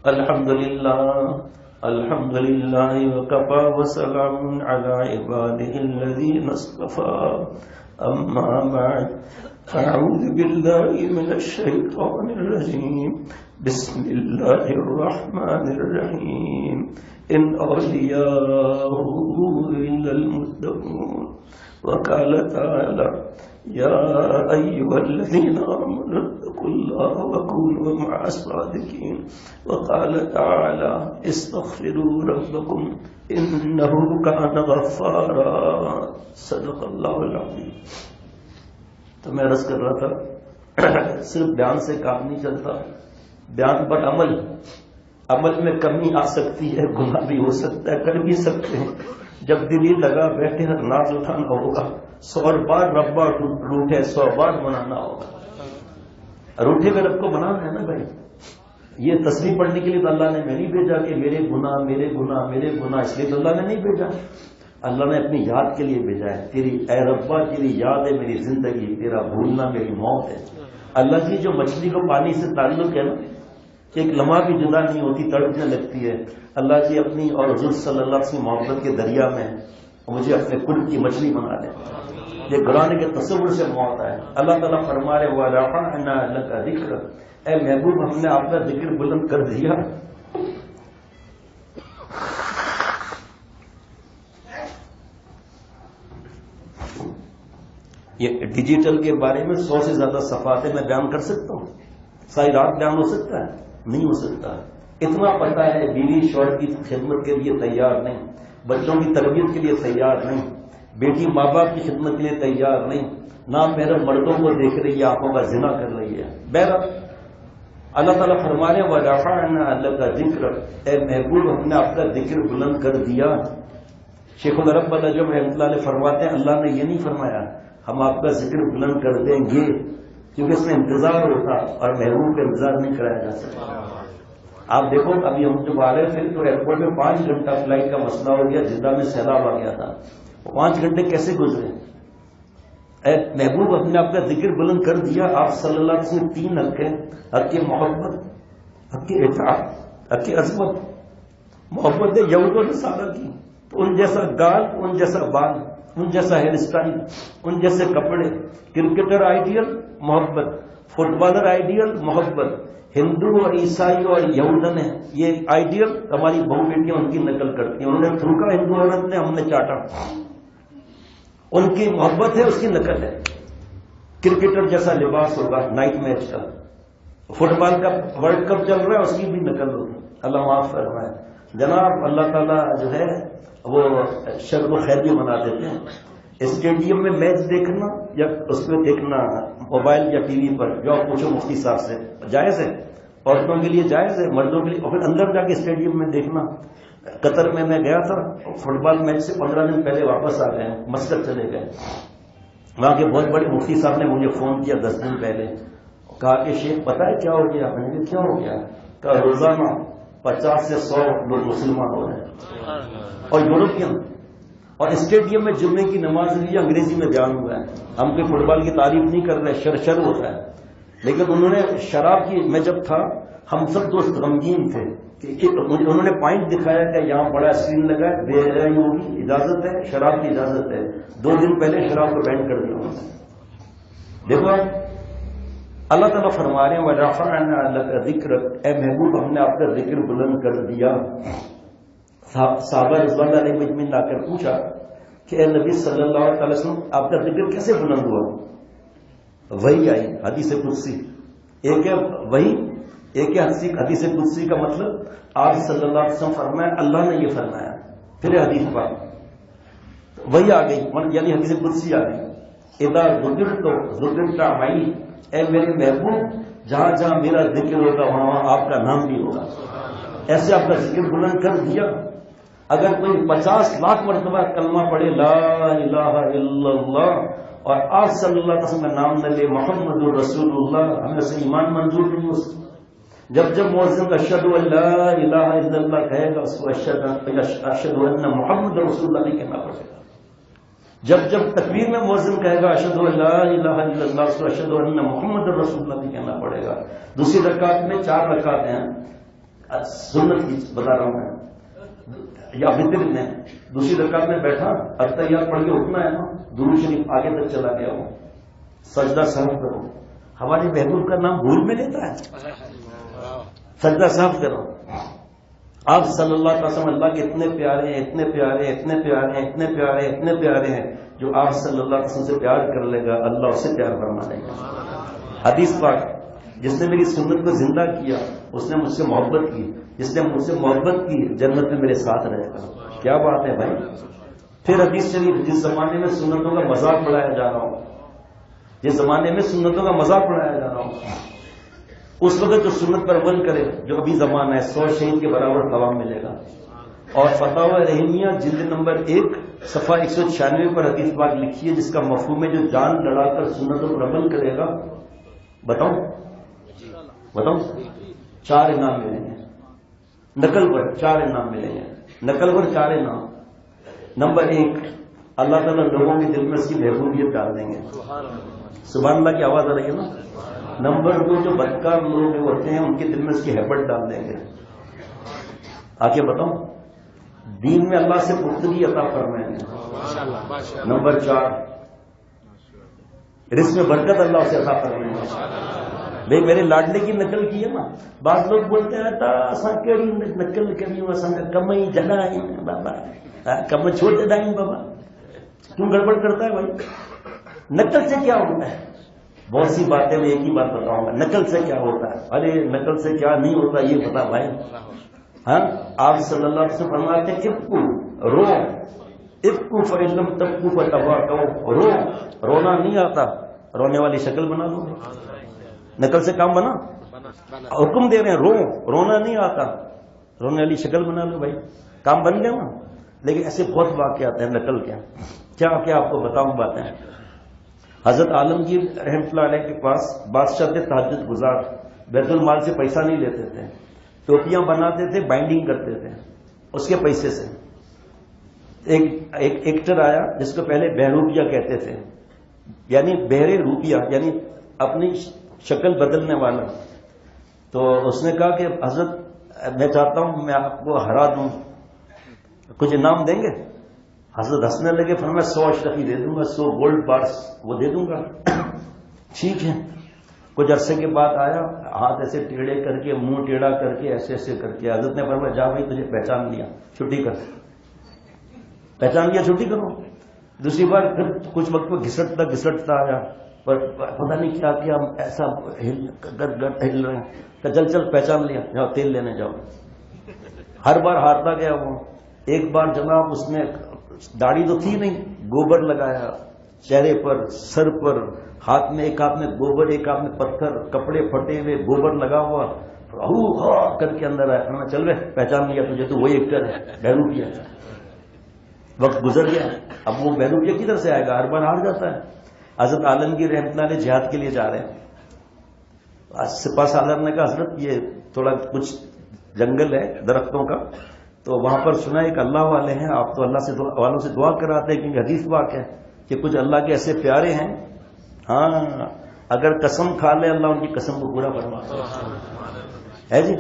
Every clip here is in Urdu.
الحمد لله وكفى وسلام على عباده الذين اصطفى أما بعد أعوذ بالله من الشيطان الرجيم بسم الله الرحمن الرحيم إن أولياءه إلا المتقون وقال تعالى يا أيها الذين آمنوا اتقوا الله وكونوا مع الصادقين وقال تعالى استغفروا ربكم إنه كان غفارا صدق اللہ العظیم. تو میں عرض کر رہا تھا صرف بیان سے کام نہیں چلتا، بیان پر عمل میں کمی آ سکتی ہے، گناہ بھی ہو سکتا ہے، کر بھی سکتے ہیں. جب دل ہی لگا بیٹھے ہیں ناز اٹھانا ہوگا، 100 بار ربا روٹے 100 بار منانا ہوگا. روٹے میں رب کو منانا ہے نا بھائی. یہ تسبیح پڑھنے کے لیے تو اللہ نے میں نہیں بھیجا کہ میرے گناہ میرے گناہ میرے گناہ، اس لیے تو اللہ نے نہیں بھیجا. اللہ نے اپنی یاد کے لیے بھیجا ہے. تیری اے ربا تیری یاد ہے میری زندگی، تیرا بھولنا میری موت ہے. اللہ کی جو مچھلی کو پانی سے تعلق ہے نا، ایک لمحہ بھی جدا نہیں ہوتی، تڑپنے لگتی ہے. اللہ جی اپنی اور حضور صلی اللہ علیہ وسلم محبت کے دریا میں مجھے اپنے کل کی مچھلی بنا دے. یہ قرآن کے تصور سے موت ہے. اللہ تعالیٰ فرما رہے وَرَفَعْنَا لَكَ ذِكْرَكَ، اے محبوب ہم نے آپ کا ذکر بلند کر دیا. یہ ڈیجیٹل کے بارے میں 100 سے زیادہ صفحات میں بیان کر سکتا ہوں. ساری رات بیان ہو سکتا ہے؟ نہیں ہو سکتا. اتنا پتہ ہے بیوی شوہر کی خدمت کے لیے تیار نہیں، بچوں کی تربیت کے لیے تیار نہیں، بیٹی ماں باپ کی خدمت کے لیے تیار نہیں، نامحرم مردوں کو دیکھ رہی ہے، آنکھوں کا زنا کر رہی ہے. بہرحال اللہ تعالیٰ فرما رہے وَرَفَعْنَا لَكَ ذِكْرَكَ، اے محبوب ہم نے آپ کا ذکر بلند کر دیا. شیخ العرب جو رحمۃ اللہ علیہ فرماتے ہیں اللہ نے یہ نہیں فرمایا ہم آپ کا ذکر بلند کر دیں گے، کیونکہ اس میں انتظار ہوتا اور محبوب کا انتظار نہیں کرایا جا سکتا. آپ دیکھو ابھی ہم جب آ رہے تھے تو ایئرپورٹ میں 5 گھنٹہ فلائٹ کا مسئلہ ہو گیا، جدہ میں سیلاب آ گیا تھا. 5 گھنٹے کیسے گزرے؟ اے محبوب ہم نے آپ کا ذکر بلند کر دیا. آپ صلی اللہ علیہ وسلم 3 حق ہیں، حق کی محبت، حق کی اطاعت، حق کی عظمت. محبت ہے یہود و نصارہ کی، تو ان جیسا گال، ان جیسا بال، ان جیسا ہیئر اسٹائل، ان جیسے کپڑے. کرکٹر آئیڈیل محبت، فٹ بالر آئیڈیل محبت. ہندو اور عیسائی اور یہودن ہے یہ آئیڈیل، ہماری بہو بیٹیاں ان کی نقل کرتی ہیں. انہوں نے تھوکا ہندو عورت نے، ہم نے چاٹا. ان کی محبت ہے، اس کی نقل ہے. کرکٹر جیسا لباس ہوگا نائٹ میچ کا، فٹ بال کا ورلڈ کپ چل رہا ہے اس کی بھی نقل ہوگی. اللہ معاف فرمائے. جناب اللہ تعالیٰ جو ہے وہ شر و خیر بھی بنا دیتے ہیں. اسٹیڈیم میں میچ دیکھنا یا اس میں دیکھنا موبائل یا ٹی وی پر، جو آپ پوچھو مفتی صاحب سے، جائز ہے؟ عورتوں کے لیے جائز ہے، مردوں کے لیے. اور پھر اندر جا کے اسٹیڈیم میں دیکھنا. قطر میں گیا تھا، فٹ بال میچ سے 15 دن پہلے واپس آ گئے، مسجد چلے گئے. وہاں کے بہت بڑے مفتی صاحب نے مجھے فون کیا 10 دن پہلے، کہا کہ شیخ پتہ ہے کیا ہو گیا؟ میں نے کہا کیا ہو گیا؟ کہا روزانہ 50 سے 100 لوگ مسلمان ہو رہے ہیں اور یورپین. اور اسٹیڈیم میں جمعے کی نماز لیے انگریزی میں بیان ہوا ہے. ہم کوئی فٹ بال کی تعریف نہیں کر رہے، شر ہوتا ہے. لیکن انہوں نے شراب کی، میں جب تھا ہم سب دوست غمگین تھے کہ انہوں نے پوائنٹ دکھایا کہ یہاں بڑا اسکرین لگا ہے، بے حیائی ہوگی، اجازت ہے، شراب کی اجازت ہے. 2 دن پہلے شراب کو بین کر دیا. دیکھو اللہ تعالیٰ فرما رہے ہیں وَرَفَعْنَا لَكَ ذِكْرَكَ، اے محبوب ہم نے آپ کا ذکر بلند کر دیا. صحابہ رضوان اللہ علیہم اجمعین لا کر پوچھا کہ اے نبی صلی اللہ علیہ وسلم آپ کا ذکر کیسے بلند ہوا؟ وحی آئی، حدیث قدسی. ایک ہے وحی، ایک ہے حدیث قدسی کا مطلب آپ صلی اللہ علیہ وسلم فرمایا، اللہ نے یہ فرمایا. پھر حدیث پاک وہی آ گئی، یعنی حدیث قدسی آ گئی. اذا ذکرت ذکرت معی، اے میرے محبوب جہاں جہاں میرا ذکر ہوگا وہاں وہاں آپ کا نام بھی ہوگا. ایسے آپ کا ذکر بلند کر دیا. اگر کوئی 50 لاکھ مرتبہ کلمہ پڑھے لا الہ الا اللہ اور آپ صلی اللہ علیہ وسلم کا نام نہ لے محمد رسول اللہ، ہمیں سے ایمان منظور نہیں ہو سکتا. جب مؤذن اشہد ان لا الہ الا اللہ کہے گا اس کو اشہد ان محمد رسول اللہ نہیں کہنا پڑے گا. جب تکبیر میں مؤذن کہے گا اشہد ان لا الہ الا اللہ اس کو اشہد ان محمد رسول اللہ نہیں کہنا پڑے گا. دوسری رکعت میں 4 رکعت ہیں، سنت کی بتا رہا ہوں میں. یا وطر میں دوسری رکعت میں بیٹھا التحیات پڑھ کے اٹھنا ہے نا, درود شریف آگے تک چلا گیا ہوں, سجدہ سہو کرو. ہمارے محبوب کا نام بھول میں لیتا ہے, سجدہ سہو کرو. آپ صلی اللہ علیہ وسلم اللہ کے اتنے پیارے ہیں, اتنے پیارے ہیں, اتنے پیارے ہیں, اتنے پیارے ہیں, اتنے پیارے ہیں, جو آپ صلی اللہ علیہ وسلم سے پیار کر لے گا اللہ اسے پیار فرما لے گا. حدیث پاک, جس نے میری سنت کو زندہ کیا اس نے مجھ سے محبت کی, جس نے مجھ سے محبت کی جنت میں میرے ساتھ رہے گا. کیا بات ہے بھائی. پھر حدیث شریف, جس زمانے میں سنتوں کا مذاق بڑھایا جا رہا ہوں, جس زمانے میں سنتوں کا مذاق بڑھایا جا رہا ہوں, اس وقت جو سنت پر عمل کرے, جو ابھی زمانہ ہے, 100 شہید کے برابر ثواب ملے گا. اور فتاوی رحیمیہ جلد نمبر 1 صفحہ 196 پر حدیث پاک لکھی ہے, جس کا مفہوم ہے جو جان لڑا کر سنتوں پر عمل کرے گا, بتاؤں 4 انعام ملیں گے. نقل پر 4 انعام ملیں گے. نقل پر 4 انعام. نمبر 1, اللہ تعالیٰ لوگوں کے دل میں اس کی محبوبیت ڈال دیں گے. سبحان اللہ کی آواز آ رہی ہے نا. نمبر 2, جو بدکار لوگ ہوتے ہیں ان کے دل میں اس کی ہیبت ڈال دیں گے. آگے بتاؤں, دین میں اللہ سے پختگی عطا فرمائیں گے. نمبر 4, رزق میں برکت اللہ سے عطا فرمائیں گے. بھائی میرے لاڈلے کی نقل کی ہے نا. بعض لوگ بولتے ہیں کیڑی نقل کری کم ہی جگہ بابا, کم چھوٹے ڈائیں بابا, کیوں گڑبڑ کرتا ہے بھائی. نقل سے کیا ہوتا ہے؟ بہت سی باتیں میں ایک ہی بات بتاؤں گا. نقل سے کیا ہوتا ہے؟ ارے نقل سے کیا نہیں ہوتا یہ بتا بھائی. ہاں, آپ صلی اللہ علیہ وسلم فرماتے ہیں ابکو رو, ابکو فعلم تبکو فتواکو, رو. رونا نہیں آتا, رونے والی شکل بنا لو. نقل سے کام بنا, حکم دے رہے ہیں رو, رونا نہیں آتا, رونے والی شکل بنا لو بھائی, کام بن گیا نا. لیکن ایسے بہت واقعات ہیں نقل کے. کیا آپ کو بتاؤں باتیں. حضرت عالمگیر رحمۃ اللہ علیہ کے پاس بادشاہ تھے تہجد گزار, بیت المال سے پیسہ نہیں لیتے تھے, ٹوپیاں بناتے تھے, بائنڈنگ کرتے تھے اس کے پیسے سے. ایک ایکٹر آیا جس کو پہلے بہروپیہ کہتے تھے, یعنی بہرے روپیہ, یعنی اپنی شکل بدلنے والا. تو اس نے کہا کہ حضرت میں چاہتا ہوں میں آپ کو ہرا دوں, کچھ انعام دیں گے؟ حضرت ہنسنے لگے, فرمایا 100 اشرفی دے دوں گا, 100 گولڈ بارس وہ دے دوں گا. ٹھیک ہے. کچھ عرصے کے بعد آیا, ہاتھ ایسے ٹیڑھے کر کے, منہ ٹیڑھا کر کے, ایسے ایسے کر کے. حضرت نے فرمایا جا بھائی تجھے پہچان لیا, چھٹی کر. پہچان لیا, چھٹی کرو. دوسری بار پھر کچھ وقت کو گھسٹتا آیا, پر پتہ نہیں کیا کیا, ایسا ہل رہے ہیں. چل پہچان لیا, جاؤ تیل لینے جاؤ. ہر بار ہارتا گیا وہ. ایک بار جناب اس نے داڑھی تو تھی نہیں, گوبر لگایا چہرے پر, سر پر, ہاتھ میں, ایک ہاتھ میں گوبر, ایک ہاتھ میں پتھر, کپڑے پھٹے ہوئے, گوبر لگا ہوا, کر کے اندر آیا. چل رہے پہچان لیا تجھے, تو وہی ایکٹر ہے بہروپیہ. وقت گزر گیا, اب وہ بہروپیہ کدھر سے آئے گا, ہر بار ہار جاتا ہے. حضرت عالمگیر رحمۃ اللہ علیہ جہاد کے لیے جا رہے ہیں. سپاہ سالار نے کہا حضرت یہ تھوڑا کچھ جنگل ہے درختوں کا, تو وہاں پر سنا ایک اللہ والے ہیں, آپ تو اللہ والوں سے دعا کراتے ہیں, کیونکہ حدیث پاک ہے کہ کچھ اللہ کے ایسے پیارے ہیں, ہاں اگر قسم کھا لے اللہ ان کی قسم کو پورا فرماتا ہے جی.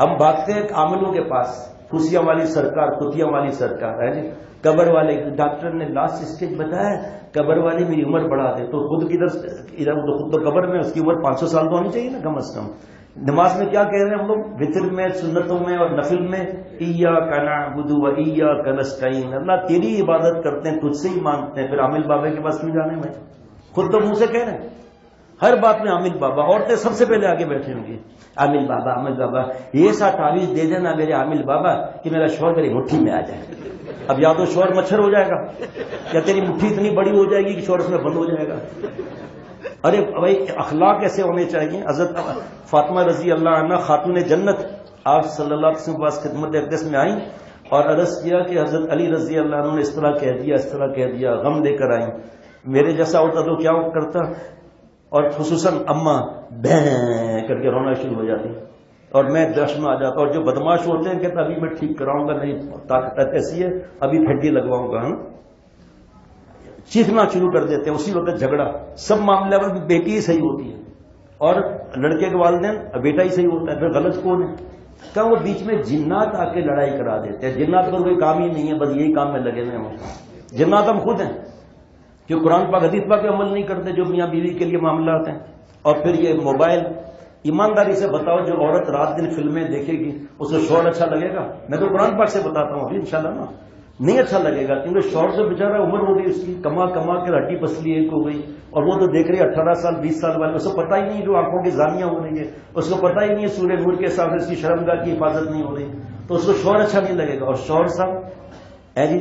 ہم بھاگتے ہیں عاملوں کے پاس, خوشیاں والی سرکار, کتیاں والی سرکار ہے جی. قبر والے ڈاکٹر نے لاسٹ اسٹیج بتایا, قبر والی میری عمر بڑھا دے, تو خود خود تو قبر میں اس کی عمر 500 سال تو ہونی چاہیے نا کم از کم. نماز میں کیا کہہ رہے ہیں ہم لوگ, وطر میں, سنتوں میں اور نفل میں, ایاک نعبد و ایاک نستعین, اللہ تیری عبادت کرتے ہیں, تجھ سے ہی مانگتے ہیں. پھر عامل بابا کے پاس کیوں جانے میں, خود تو منہ سے کہہ رہے ہیں ہر بات میں عامل بابا. عورتیں سب سے پہلے آگے بیٹھے ہوں گے, عامل بابا عامل بابا, یہ سا تعویذ دے دینا میرے عامل بابا کہ میرا شوہر میری مٹھی میں آ جائے. اب یا تو شوہر مچھر ہو جائے گا, یا تیری مٹھی اتنی بڑی ہو جائے گی کہ شوہر اس میں بند ہو جائے گا. ارے بھائی اخلاق ایسے ہونے چاہیے. حضرت فاطمہ رضی اللہ عنہ خاتون جنت آپ صلی اللہ علیہ وسلم کے پاس خدمت اقدس میں آئیں اور عرض کیا کہ حضرت علی رضی اللہ عنہ نے اس طرح کہہ دیا, اس طرح کہہ دیا, غم لے کر آئیں. میرے جیسا ہوتا تو کیا کرتا, اور خصوصاً اماں بیں کر کے رونا شروع ہو جاتی اور میں جشن میں آ جاتا. اور جو بدماش ہوتے ہیں کہتے ابھی میں ٹھیک کراؤں گا, نہیں طاقت ایسی ہے ابھی ہڈی لگواؤں گا, چیخنا شروع کر دیتے ہیں. اسی وقت جھگڑا. سب معاملے میں بیٹی ہی صحیح ہوتی ہے اور لڑکے کے والدین بیٹا ہی صحیح ہوتا ہے, پھر غلط کون ہے؟ کہ وہ بیچ میں جنات آ کے لڑائی کرا دیتے ہیں. جنات پر کوئی کام ہی نہیں ہے، بس یہی کام میں لگے ہوئے ہیں. جنات ہم خود ہیں جو قرآن پاک حدیث پاک پہ عمل نہیں کرتے، جو میاں بیوی کے لیے معاملات ہیں. اور پھر یہ موبائل، ایمانداری سے بتاؤ جو عورت رات دن فلمیں دیکھے گی اس کو شوہر اچھا لگے گا؟ میں تو قرآن پاک سے بتاتا ہوں ابھی انشاءاللہ نا، نہیں اچھا لگے گا، کیونکہ شوہر سے بیچارہ عمر ہو گئی اس کی، کما کما کے ہڈی پسلی ایک ہو گئی، اور وہ تو دیکھ رہی ہے 18 سال 20 سال والے، اس کو پتہ ہی نہیں جو آنکھوں کی زانیاں ہو رہی ہے، اس کو پتہ ہی نہیں ہے سورہ نور کے ساتھ اس کی شرمگاہ کی حفاظت نہیں ہو رہی، تو اس کو شوہر اچھا نہیں لگے گا. اور شوہر صاحب جی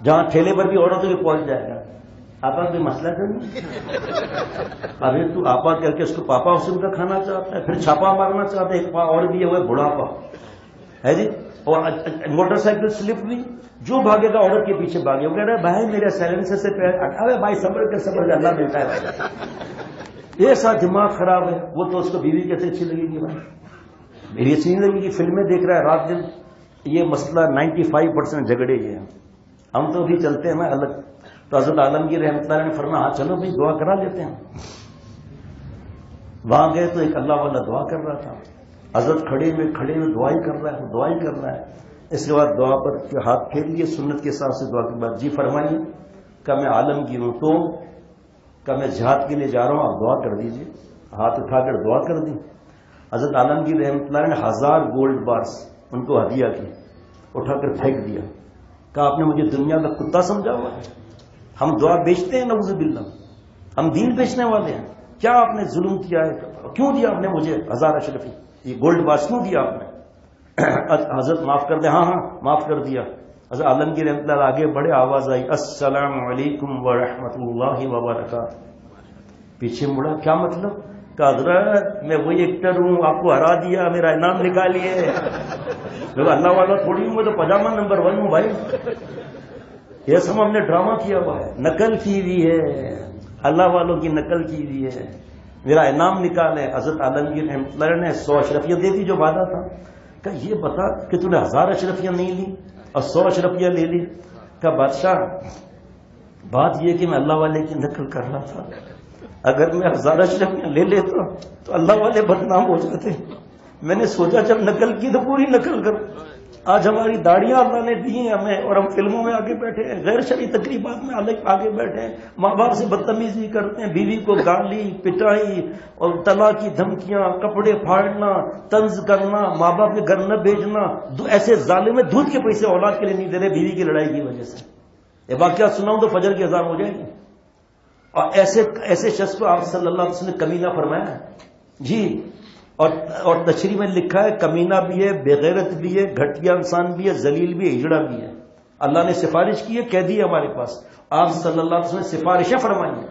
جہاں ٹھیلے پر بھی عورتوں کے پہنچ جائے گا، آپا کوئی مسئلہ تو نہیں؟ ارے تو آپا کر کے اس کو پاپا حسن کا کھانا چاہتا ہے، پھر چھاپا مارنا چاہتا ہے. ایک پا اور بھی ہے وہ بڑھاپا ہے جی، اور موٹر سائیکل سلپ بھی، جو بھاگے گا عورت کے پیچھے بھاگے. وہ کہہ رہا ہے بھائی میرے سائلنسر سے پیر، ارے بھائی صبر کر اللہ ملتا ہے. یہ سا دماغ خراب ہے. وہ تو اس کو بیوی کیسے اچھی لگے گی؟ بھائی میری اچھی نہیں لگے گی. فلمیں دیکھ رہا ہے رات دن. یہ مسئلہ 95% جھگڑے یہ ہیں. ہم تو بھی چلتے ہیں نا الگ. تو حضرت عالمگیر رحمۃ اللہ نے فرمایا ہاں چلو بھائی دعا کرا لیتے ہیں. وہاں گئے تو ایک اللہ والا دعا کر رہا تھا. حضرت کھڑے ہوئے دعائی کر رہا ہے. اس کے بعد دعا پر ہاتھ پھیر لیے سنت کے حساب سے. دعا کے بعد جی فرمائیے. کہ میں عالمگیر ہوں تو کہ میں جہاد کے لیے جا رہا ہوں، آپ دعا کر دیجیے. ہاتھ اٹھا کر دعا کر دی. حضرت عالمگیر رحمۃ اللہ نے 1000 گولڈ بارس ان کو ہدیہ کی، اٹھا کر پھینک دیا. کہا آپ نے مجھے دنیا کا کتا سمجھا ہوا ہے؟ ہم دعا بیچتے ہیں نعوذ باللہ، ہم دین بیچنے والے ہیں. کیا آپ نے ظلم کیا ہے؟ کیوں دیا آپ نے مجھے 1000 اشرفی یہ گولڈ بارس کیوں دیا آپ نے؟ حضرت معاف کر دیں. ہاں معاف کر دیا. حضرت عالمگیر رحمۃ اللہ آگے بڑے، آواز آئی السلام علیکم ورحمۃ اللہ وبرکاتہ. پیچھے مڑا. کیا مطلب؟ کہ حضرت میں وہی ایکٹر ہوں، آپ کو ہرا دیا، میرا انعام نکالیے. اللہ والا تھوڑی ہوں، میں تو پجامہ نمبر 1 ہوں بھائی. یہ سب ہم نے ڈرامہ کیا ہوا ہے، نقل کی ہوئی ہے، اللہ والوں کی نقل کی ہوئی ہے. میرا انعام نکالے. حضرت عالمگیر رحمۃ اللہ نے 100 اشرفیہ دے دی جو وعدہ تھا. کہ یہ بتا کہ تو نے 1000 اشرفیہ نہیں لی اور 100 اشرفیہ لے لی. کہ بادشاہ بات یہ کہ میں اللہ والے کی نقل کر رہا تھا، اگر میں 1000 اشرفیہ لے لیتا تو اللہ والے بدنام ہو جاتے. میں نے سوچا جب نقل کی تو پوری نقل کروں. آج ہماری داڑیاں اللہ نے دی ہیں ہمیں، اور ہم فلموں میں آگے بیٹھے ہیں، غیر شرعی تقریبات میں آگے بیٹھے ہیں، ماں باپ سے بدتمیزی کرتے ہیں، بیوی کو گالی پٹائی اور طلاق کی دھمکیاں، کپڑے پھاڑنا، طنز کرنا، ماں باپ کے گھر نہ بھیجنا. ایسے ظالم ہے دودھ کے پیسے اولاد کے لیے نہیں دے رہے بیوی کی لڑائی کی وجہ سے. یہ واقعات سناؤں تو فجر کی اذان ہو جائے گی. اور ایسے شخص کو آپ صلی اللہ علیہ وسلم نے کمینہ فرمایا ہے جی. اور تشریح میں لکھا ہے کمینہ بھی ہے، بےغیرت بھی ہے، گھٹیا انسان بھی ہے، ذلیل بھی ہے، ہجڑا بھی ہے. اللہ نے سفارش کی ہے، قیدی ہے ہمارے پاس. آپ صلی اللہ علیہ وسلم نے سفارشیں فرمائی ہیں.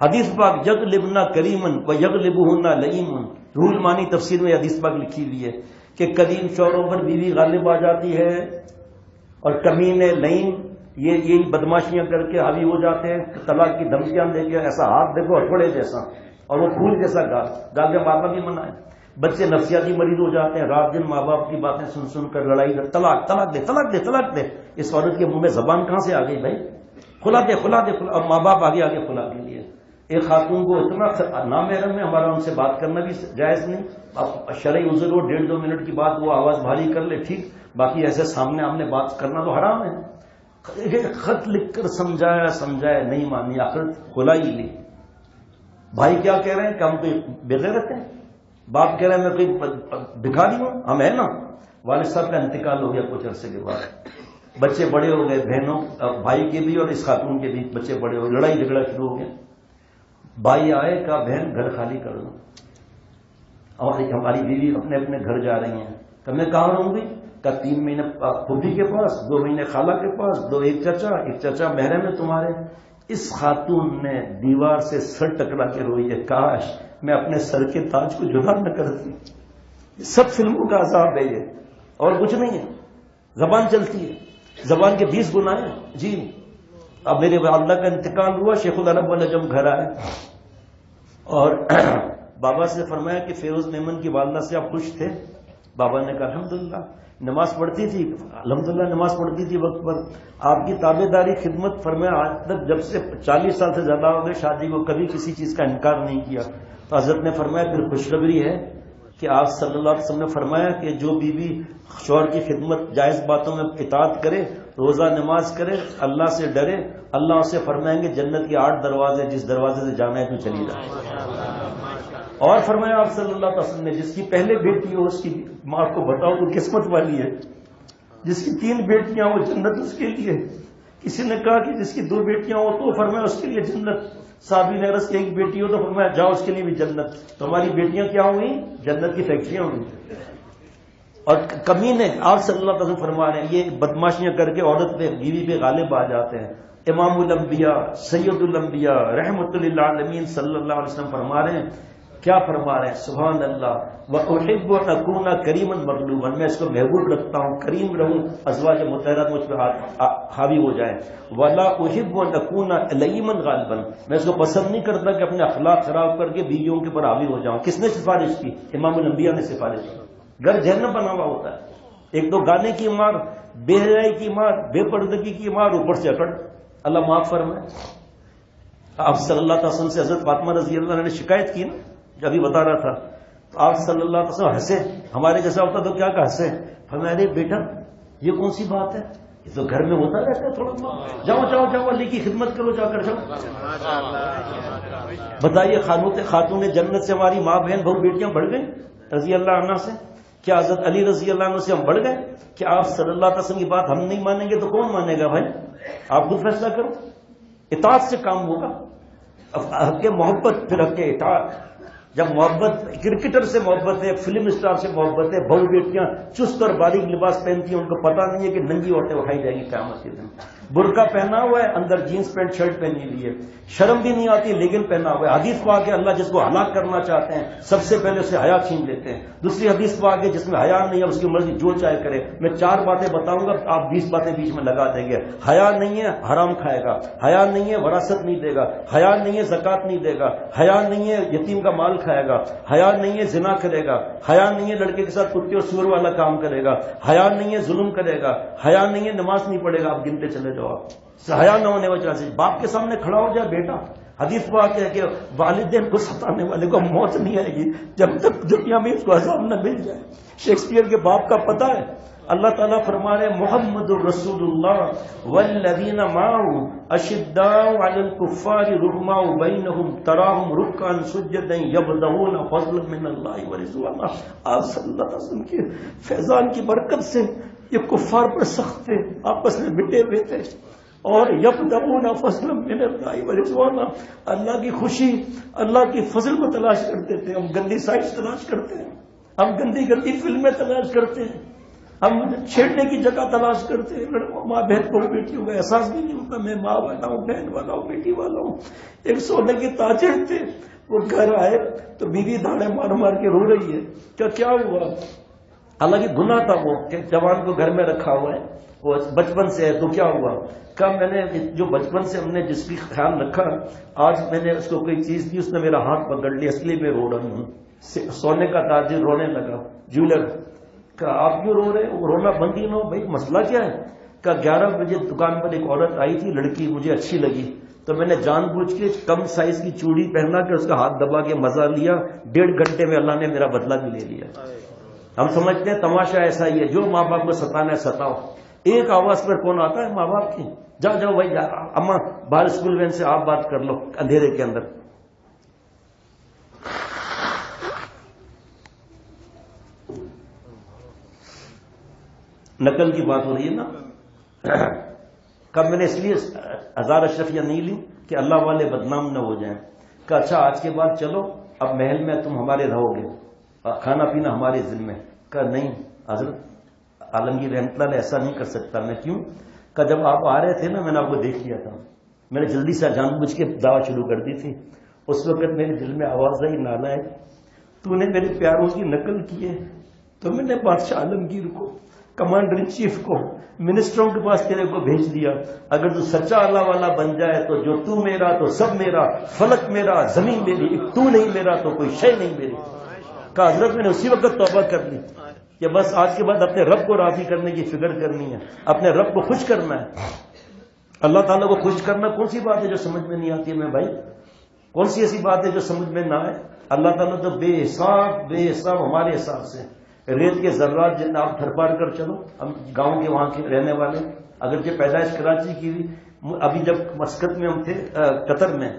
حدیث پاک یغلبنا کریمن و یغلبہن لئیمن. روح المانی تفسیر میں حدیث پاک لکھی ہوئی ہے کہ کریم شوہروں پر بیوی غالب آ جاتی ہے، اور کمینے لئیم یہی بدماشیاں کر کے حاوی ہو جاتے ہیں، طلاق کی دھمکیاں دے کے ایسا ہاتھ دیکھو ہتھوڑے جیسا، اور وہ پھول جیسا گال کے مارنا بھی منع ہے. بچے نفسیاتی مریض ہو جاتے ہیں، رات دن ماں باپ کی باتیں سن کر لڑائی کر طلاق دے. اس عورت کے منہ میں زبان کہاں سے آ گئی بھائی؟ کھلا دے. اور ماں باپ آگے کھلا کے لیے. ایک خاتون کو اتنا نامحرم میں ہمارا ان سے بات کرنا بھی جائز نہیں. اب شرعی عذر ہو 1.5-2 منٹ کی بات وہ آواز بھاری کر لے ٹھیک، باقی ایسے سامنے آمنے بات کرنا تو حرام ہے. خط لکھ کر سمجھایا نہیں مانی، آخر کھلا ہی لی. بھائی کیا کہہ رہے ہیں کہ ہم کوئی بغیرت ہیں؟ باپ کہہ رہے ہیں میں کوئی بھکاری ہوں؟ ہم ہیں نا. والد صاحب کا انتقال ہو گیا کچھ عرصے کے بعد. بچے بڑے ہو گئے، بہنوں بھائی کے بھی اور اس خاتون کے بھی بچے بڑے ہو گئے، لڑائی جھگڑا شروع ہو گیا. بھائی آئے کہا بہن گھر خالی کر دو، اور ہماری بیوی اپنے اپنے گھر جا رہی ہیں. کہ میں کہاں رہوں گی؟ کہ 3 مہینے پھوپھی کے پاس، 2 مہینے خالہ کے پاس، ایک چچا محرم ہے تمہارے. اس خاتون نے دیوار سے سر ٹکرا کے روئی ہے، کاش میں اپنے سر کے تاج کو جدا نہ کرتی. سب فلموں کا عذاب ہے یہ، اور کچھ نہیں ہے. زبان چلتی ہے، زبان کے 20 گناہ ہیں جی. اب میرے والدہ کا انتقال ہوا، شیخ العرب والا جب گھر آئے اور بابا سے فرمایا کہ فیروز میمن کی والدہ سے آپ خوش تھے؟ بابا نے کہا الحمدللہ. نماز پڑھتی تھی؟ الحمدللہ نماز پڑھتی تھی وقت پر. آپ کی تابع داری خدمت، فرمایا آج تک جب سے 40 سال سے زیادہ ہو گئے شادی کو کبھی کسی چیز کا انکار نہیں کیا. تو حضرت نے فرمایا پھر خوشخبری ہے کہ آپ صلی اللہ علیہ وسلم نے فرمایا کہ جو بیوی شوہر کی خدمت جائز باتوں میں اطاعت کرے، روزہ نماز کرے، اللہ سے ڈرے، اللہ اسے فرمائیں گے جنت کے 8 دروازے، جس دروازے سے جانا ہے تو چلی جائے۔ اور فرمایا آپ صلی اللہ علیہ وسلم نے جس کی پہلے بیٹی ہو اس کی ماں کو بتاؤ تو قسمت والی ہے، جس کی 3 بیٹیاں ہو جنت اس کے لیے۔ کسی نے کہا کہ جس کی 2 بیٹیاں ہو تو فرمایا اس کے لیے جنت۔ صحابی نے عرض کی 1 بیٹی ہو تو فرمایا جاؤ اس کے لیے بھی جنت۔ تو ہماری بیٹیاں کیا ہوئی؟ جنت کی فیکٹریاں ہوئی۔ اور کمینے آپ صلی اللہ علیہ وسلم فرما رہے ہیں یہ بدماشیاں کر کے عورت پہ بیوی پہ غالب آ جاتے ہیں۔ امام الانبیاء سید الانبیاء رحمت للعالمین صلی اللہ علیہ وسلم فرما رہے ہیں، کیا فرما رہے ہیں؟ سبحان اللہ، وَأُحِبُّ أَنْ أَكُونَ كَرِيمًا مَغْلُوبًا، میں اس کو محبوب رکھتا ہوں، کریم رہوں، ازواج مطہرات مجھ پہ حاوی ہو جائیں۔ وَلَا أُحِبُّ أَنْ أَكُونَ لَيِّمًا غَالِبًا، میں اس کو پسند نہیں کرتا کہ اپنے اخلاق خراب کر کے بیویوں کے اوپر حاوی ہو جاؤں۔ کس نے سفارش کی؟ امام الانبیاء نے سفارش کی۔ گھر جہنم بنا ہوا ہوتا ہے، ایک تو گانے کی مار، بے حیائی کی مار، بے پردگی کی مار، اوپر سے اکڑ۔ اللہ معاف فرمائے۔ آپ صلی اللہ علیہ وسلم سے حضرت فاطمہ رضی اللہ عنہ نے شکایت کی نا، جو ابھی بتا رہا تھا، تو آپ صلی اللہ علیہ وسلم ہنسے، ہمارے جیسا ہوتا تو کیا کہ ہنسے، فرمایا ارے بیٹا یہ کون سی بات ہے، یہ تو گھر میں ہوتا رہتا ہے تھوڑا بہت، جاؤ جاؤ جاؤ علی کی خدمت کرو، جا کر جاؤ۔ بتائیے خاتون جنت سے ہماری ماں بہن بہو بیٹیاں بڑھ گئیں رضی اللہ عنہ سے؟ کیا حضرت علی رضی اللہ عنہ سے ہم بڑھ گئے؟ کہ آپ صلی اللہ علیہ وسلم کی بات ہم نہیں مانیں گے تو کون مانے گا بھائی؟ آپ خود فیصلہ کرو، اطاعت سے کام ہوگا۔ حق محبت پھر حق اطاعت۔ جب محبت کرکٹر سے محبت ہے، فلم اسٹار سے محبت ہے، بہو بیٹیاں چست اور باریک لباس پہنتی ہیں، ان کو پتہ نہیں ہے کہ ننگی عورتیں اٹھائی جائیں گی قیامت کے دن۔ برقع پہنا ہوا ہے، اندر جینس پینٹ شرٹ پہنی ہوئی ہے، شرم بھی نہیں آتی لیکن پہنا ہوا ہے۔ حدیث پاک ہے اللہ جس کو ہلاک کرنا چاہتے ہیں سب سے پہلے اسے حیا چھین لیتے ہیں۔ دوسری حدیث پاک ہے جس میں حیا نہیں ہے اس کی مرضی جو چاہے کرے۔ میں 4 باتیں بتاؤں گا، آپ 20 باتیں بیچ میں لگا دیں گے۔ حیا نہیں ہے حرام کھائے گا، حیا نہیں ہے وراثت نہیں دے گا، حیا نہیں ہے زکوٰۃ نہیں دے گا، حیا نہیں ہے یتیم کا مال کھائے گا، حیا نہیں ہے زنا کرے گا، حیا نہیں ہے لڑکے کے ساتھ کتے اور سور والا کام کرے گا، حیا نہیں ہے ظلم کرے گا، حیا نہیں ہے نماز نہیں پڑھے گا۔ آپ گنتے چلے جاؤ، حیا نہ ہونے وجہ سے باپ کے سامنے کھڑا ہو جائے بیٹا۔ حدیث پاک ہے کہ والدین کو ستانے والے کو موت نہیں آئے گی جب تک دنیا میں اس کو عذاب نہ مل جائے۔ شیکسپیئر کے باپ کا پتہ ہے، اللہ تعالیٰ فرما رہے محمد الرسول اللہ والذین معہ اشداء علی الکفار رحماء بینہم تراہم رکعا سجدا یبتغون فضلا من اللہ ورضوانا۔ آپ صلی اللہ علیہ وسلم کے فیضان کی برکت سے یہ کفار پر سخت تھے، آپس میں مٹے ہوئے تھے، اور یبتغون فضلا من اللہ ورضوانا، اللہ کی خوشی اللہ کی فضل کو تلاش کرتے تھے۔ ہم گندی سائٹس تلاش کرتے ہیں، ہم گندی گندی فلمیں تلاش کرتے ہیں، ہم چھیڑنے کی جگہ تلاش کرتے ہیں۔ لڑکوں ماں بہن کو بیٹیوں کا احساس بھی نہیں ہوتا، میں ماں والا ہوں، بہن والا ہوں، بیٹی والا ہوں۔ ایک سونے کے تاجر تھے، وہ گھر آئے تو بیوی دھاڑے مار مار کے رو رہی ہے، کیا ہوا؟ حالانکہ گناہ تھا وہ کہ جوان کو گھر میں رکھا ہوا ہے، وہ بچپن سے ہے تو کیا ہوا؟ کہا میں نے جو بچپن سے ہم نے جس کی خیال رکھا، آج میں نے اس کو کوئی چیز دی، اس نے میرا ہاتھ پکڑ لیا، اس لیے میں رو رہا ہوں۔ سونے کا تاجر رونے لگا، جیولر کہا آپ کیوں رو رہے ہو؟ رونا بند ہی نہ ہو بھائی، مسئلہ کیا ہے؟ کہا 11 بجے دکان پر ایک عورت آئی تھی، لڑکی مجھے اچھی لگی تو میں نے جان بوجھ کے کم سائز کی چوڑی پہنا کے اس کا ہاتھ دبا کے مزہ لیا، 1.5 گھنٹے میں اللہ نے میرا بدلہ بھی لے لیا۔ ہم سمجھتے ہیں تماشا ایسا ہی ہے، جو ماں باپ کو ستانا ہے ستاؤ۔ ایک آواز پر کون آتا ہے؟ ماں باپ کی۔ جاؤ جاؤ بھائی، اماں باہر اسکول وین سے آپ بات کر لو اندھیرے کے اندر۔ نقل کی بات ہو رہی ہے نا، کب میں نے اس لیے 1000 اشرفیاں نہیں لی کہ اللہ والے بدنام نہ ہو جائیں۔ کہ اچھا آج کے بعد چلو اب محل میں تم ہمارے رہو گے، کھانا پینا ہمارے ذمہ۔ کہ نہیں حضرت عالمگیر رحمۃ اللہ علیہ ایسا نہیں کر سکتا میں۔ کیوں؟ کہ جب آپ آ رہے تھے نا میں نے آپ کو دیکھ لیا تھا، میں نے جلدی سے جان بوجھ کے دعوت شروع کر دی تھی، اس وقت میرے دل میں آواز آئی نالائق تو نے میرے پیاروں کی نقل کی ہے، تو میں نے بادشاہ عالمگیر کو، کمانڈر ان چیف کو، منسٹروں کے پاس تیرے کو بھیج دیا۔ اگر تو سچا اللہ والا بن جائے تو جو تو میرا تو سب میرا، فلک میرا زمین میری، ایک تو نہیں میرا تو کوئی شے نہیں میری۔ کہا حضرت میں نے اسی وقت توبہ کر لی کہ بس آج کے بعد اپنے رب کو راضی کرنے کی فکر کرنی ہے، اپنے رب کو خوش کرنا ہے۔ اللہ تعالیٰ کو خوش کرنا کون سی بات ہے جو سمجھ میں نہیں آتی ہے میں بھائی؟ کون سی ایسی بات ہے جو سمجھ میں نہ آئے؟ اللہ تعالیٰ تو بے حساب ہمارے حساب سے ریت کے ذرات جتنا آپ تھر پار کر چلو. ہم گاؤں کے وہاں کے رہنے والے, اگرچہ پیدائش کراچی کی ہوئی, ابھی جب مسقط میں ہم تھے قطر میں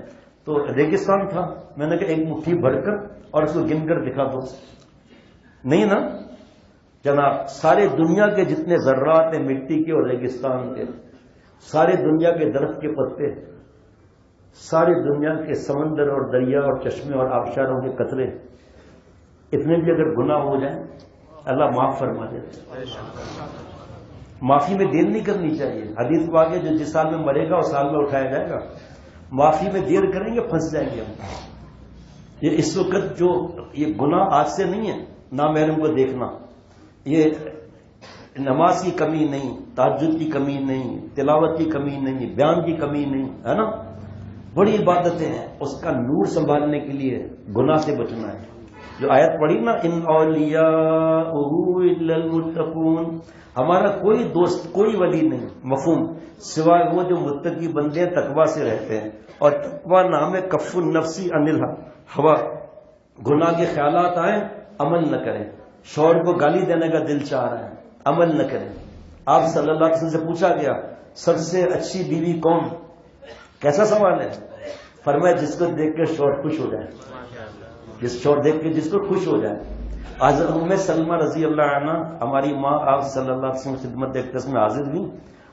تو ریگستان تھا. میں نے کہا ایک مٹھی بھر کر اور اس کو گن کر دکھا دو. نہیں نا جناب, سارے دنیا کے جتنے ذرات ہیں مٹی کے اور ریگستان کے, سارے دنیا کے درخت کے پتے, ساری دنیا کے سمندر اور دریا اور چشمے اور آبشاروں کے قطرے, اتنے بھی اگر گناہ ہو جائیں اللہ معاف فرما دیتے. معافی میں دیر نہیں کرنی چاہیے. حدیث پاک ہے جو جس سال میں مرے گا اس سال میں اٹھایا جائے گا. معافی میں دیر کریں گے پھنس جائیں گے ہم. یہ اس وقت جو یہ گناہ آج سے نہیں ہے, نامحرم کو دیکھنا, یہ نماز کی کمی نہیں, تہجد کی کمی نہیں, تلاوت کی کمی نہیں, بیان کی کمی نہیں, ہے نا, بڑی عبادتیں ہیں. اس کا نور سنبھالنے کے لیے گناہ سے بچنا ہے. جو آیت پڑھی نا, ان اولیاءہ الا المتقون, ہمارا کوئی دوست کوئی ولی نہیں, مفہوم سوائے وہ جو متقی بندے تقوی سے رہتے ہیں. اور تقوی نام ہے کف النفس عن الہوا, گناہ کے خیالات آئیں عمل نہ کریں. شوہر کو گالی دینے کا دل چاہ رہا ہے, عمل نہ کریں. آپ صلی اللہ علیہ وسلم سے پوچھا گیا سب سے اچھی بیوی کون؟ کیسا سوال ہے؟ فرمایا جس کو دیکھ کے شوہر خوش ہو جائے, جس شوہر دیکھ کے جس کو خوش ہو جائے. حضرت ام سلمہ رضی اللہ عنہ ہماری ماں آپ صلی اللہ علیہ وسلم خدمت اقدس میں حاضر ہوئی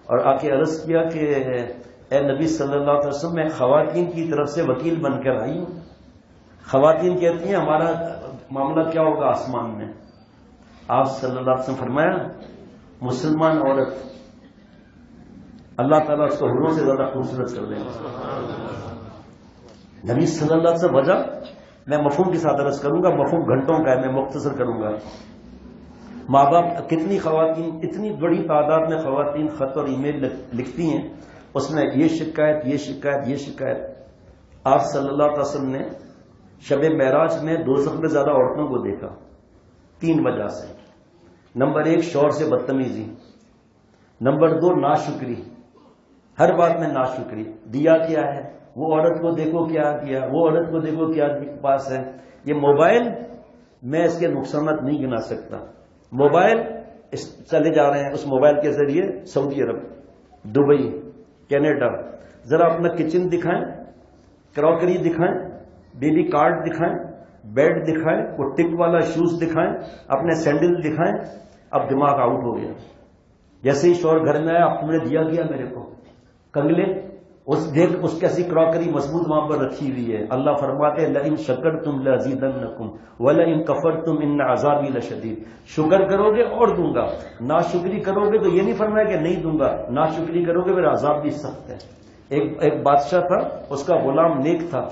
اور آ کے عرض کیا کہ اے نبی صلی اللہ علیہ وسلم, میں خواتین کی طرف سے وکیل بن کر آئی ہوں. خواتین کہتی ہیں ہمارا معاملہ کیا ہوگا آسمان میں؟ آپ صلی اللہ علیہ وسلم فرمایا مسلمان عورت اللہ تعالیٰ اس کو حوروں سے زیادہ خوبصورت کر دیں گے. نبی صلی اللہ علیہ وسلم وجہ میں مفہوم کے ساتھ عرض کروں گا, مفہوم گھنٹوں کا ہے, میں مختصر کروں گا. ماں باپ کتنی خواتین, اتنی بڑی تعداد میں خواتین خط اور ای میل لکھتی ہیں, اس میں یہ شکایت یہ شکایت یہ شکایت. آپ صلی اللہ علیہ وسلم نے شب معراج میں 200 سے زیادہ عورتوں کو دیکھا 3 وجہ سے. نمبر 1 شوہر سے بدتمیزی, نمبر 2 ناشکری, ہر بات میں ناشکری. دیا کیا ہے, وہ عورت کو دیکھو کیا کیا, وہ عورت کو دیکھو کیا پاس ہے. یہ موبائل, میں اس کے نقصانات نہیں گنا سکتا. موبائل چلے جا رہے ہیں اس موبائل کے ذریعے سعودی عرب, دبئی, کینیڈا. ذرا اپنا کچن دکھائیں, کراکری دکھائیں, بیبی کارڈ دکھائیں, بیڈ دکھائیں, وہ ٹپ والا شوز دکھائیں, اپنے سینڈل دکھائیں. اب دماغ آؤٹ ہو گیا. جیسے ہی شوہر گھر میں آیا, اب تم نے دیا کیا میرے کو, کنگلے اس دیکھ اس کیسی کراکری مضبوط وہاں پر رکھی ہوئی ہے. اللہ فرماتے ہیں لئن شکرتم لازیدنکم ولئن کفرتم ان عذابی لشدید. شکر کرو گے اور دوں گا, ناشکری کرو گے تو یہ نہیں فرمایا کہ نہیں دوں گا, ناشکری کرو گے میرا عذاب بھی سخت ہے. ایک بادشاہ تھا, اس کا غلام نیک تھا,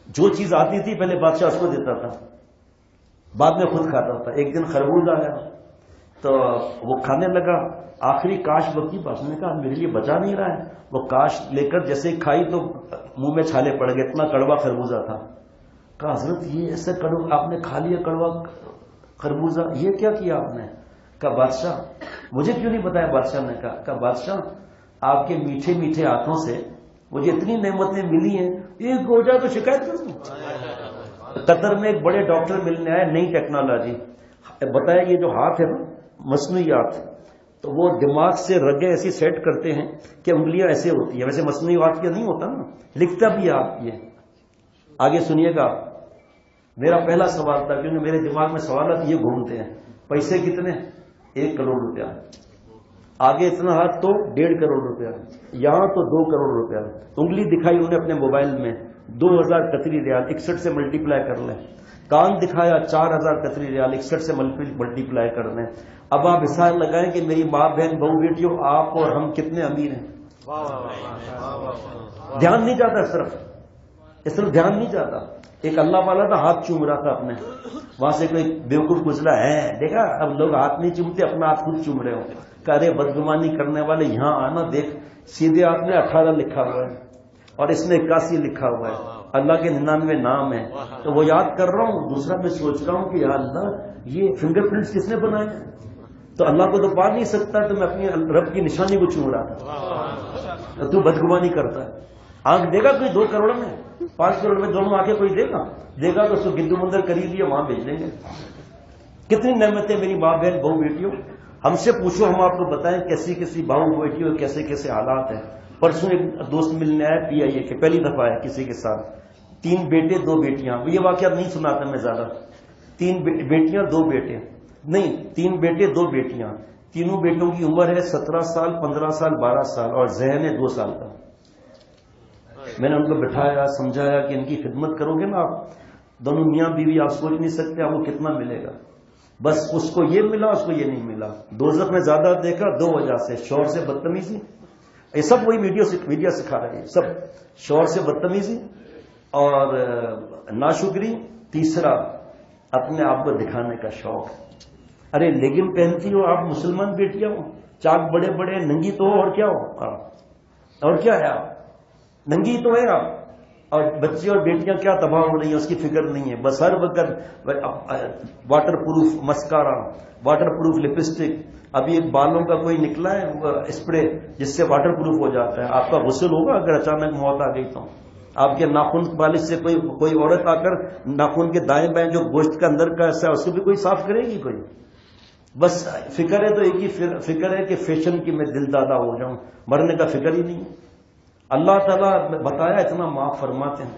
جو چیز آتی تھی پہلے بادشاہ اس کو دیتا تھا, بعد میں خود کھاتا تھا. ایک دن خربوز آیا تو وہ کھانے لگا, آخری کاش بکی پاس نے کہا میرے لیے بچا نہیں رہا ہے. وہ کاش لے کر جیسے کھائی تو منہ میں چھالے پڑ گئے, اتنا کڑوا خربوزہ تھا. کہا حضرت یہ ایسے آپ نے کھا لیا کڑوا خربوزہ, یہ کیا کیا آپ نے؟ کہا بادشاہ مجھے کیوں نہیں بتایا. بادشاہ نے کہا بادشاہ آپ کے میٹھے میٹھے ہاتھوں سے مجھے اتنی نعمتیں ملی ہیں, ایک ہو جائے تو شکایت کروں. قطر میں ایک بڑے ڈاکٹر ملنے آئے, نئی ٹیکنالوجی بتایا یہ جو ہاتھ ہے نا مصنوعی ہاتھ, تو وہ دماغ سے رگیں ایسی سیٹ کرتے ہیں کہ انگلیاں ایسے ہوتی ہیں. ویسے مصنوعی ہاتھ کیا نہیں ہوتا نا, لکھتا بھی ہے آپ. یہ آگے سنیے گا. میرا پہلا سوال تھا کیونکہ میرے دماغ میں سوالات یہ گھومتے ہیں, پیسے کتنے؟ 1 کروڑ روپیہ. آگے اتنا ہاتھ تو 1.5 کروڑ روپیہ, یہاں تو 2 کروڑ روپیہ. انگلی دکھائی انہیں اپنے موبائل میں 2000 قطری ریال, 61 سے ملٹیپلائی کر لیں. کان دکھایا 4000 قطری ریال, 61 سے ملٹیپلائی کر لیں. اب آپ حساب لگائیں کہ میری ماں بہن بہو بیٹیوں آپ اور ہم کتنے امیر ہیں. دھیان نہیں جاتا, اس طرف دھیان نہیں جاتا. ایک اللہ والا تھا, ہاتھ چوم رہا تھا اپنے, وہاں سے کوئی بیوقوف گزرا ہے, دیکھا اب لوگ ہاتھ نہیں چومتے, اپنا ہاتھ خود چوم رہے ہو. کہ ارے بدگمانی کرنے والے یہاں آنا, دیکھ سیدھے ہاتھ میں 18 لکھا ہوا ہے اور اس میں 81 لکھا ہوا ہے. اللہ کے 99 نام ہیں. تو وہ یاد کر رہا ہوں, دوسرا میں سوچ رہا ہوں کہ یا اللہ یہ فنگر پرنٹس کس نے بنائے ہیں؟ تو اللہ کو تو پا نہیں سکتا, تو میں اپنی رب کی نشانی کو چوم رہا تھا. تو بدگمانی کرتا ہے. آنکھ دے گا کوئی 2 کروڑ میں, 5 کروڑ میں دونوں آ کے کوئی دے گا تو اس کو گندو مندر خرید لیا وہاں بھیج دیں گے. کتنی نعمتیں میری ماں بہن بہو بیٹیوں. ہم سے پوچھو ہم آپ کو بتائیں کیسی کیسی بہو بیٹیوں کیسے کیسے حالات ہیں. پرسوں ایک دوست ملنے آیا PIA کے, پہلی دفعہ ہے کسی کے ساتھ, 3 بیٹے 2 بیٹیاں. یہ واقعہ نہیں سناتا میں زیادہ. 3 بیٹیاں 2 بیٹے, نہیں 3 بیٹے 2 بیٹیاں. تینوں بیٹوں کی عمر ہے 17 سال 15 سال 12 سال اور ذہن ہے 2 سال کا. میں نے ان کو بٹھایا سمجھایا کہ ان کی خدمت کرو گے نا آپ, دونوں میاں بیوی, آپ سوچ نہیں سکتے آپ کو کتنا ملے گا. بس اس کو یہ ملا اس کو یہ نہیں ملا. دوزخ میں زیادہ دیکھا 2 وجہ سے, شوہر سے بدتمیزی, یہ سب وہی میڈیا سکھا رہے ہیں سب, شوہر سے بدتمیزی اور ناشکری, تیسرا اپنے آپ کو دکھانے کا شوق. ارے لیگن پہنتی ہو آپ, مسلمان بیٹیاں ہو, چاک بڑے بڑے, ننگی تو ہو اور کیا ہو, اور کیا ہے آپ, ننگی تو ہے آپ. اور بچے اور بیٹیاں کیا تباہ ہو رہی ہیں اس کی فکر نہیں ہے. بس ہر وقت water proof mascara, water proof lipstick. ابھی ایک بالوں کا کوئی نکلا ہے اسپرے جس سے واٹر پروف ہو جاتا ہے. آپ کا غسل ہوگا اگر اچانک موت آ گئی تو. آپ کے ناخن پالش سے کوئی عورت آ کر ناخن کے دائیں بائیں جو گوشت کا اندر کا ایسا ہے اس کو بھی کوئی صاف کرے گی کوئی. بس فکر ہے تو ایک ہی فکر ہے کہ فیشن کی میں دل دادا ہو جاؤں, مرنے کا فکر ہی نہیں ہے. اللہ تعالیٰ بتایا اتنا معاف فرماتے ہیں.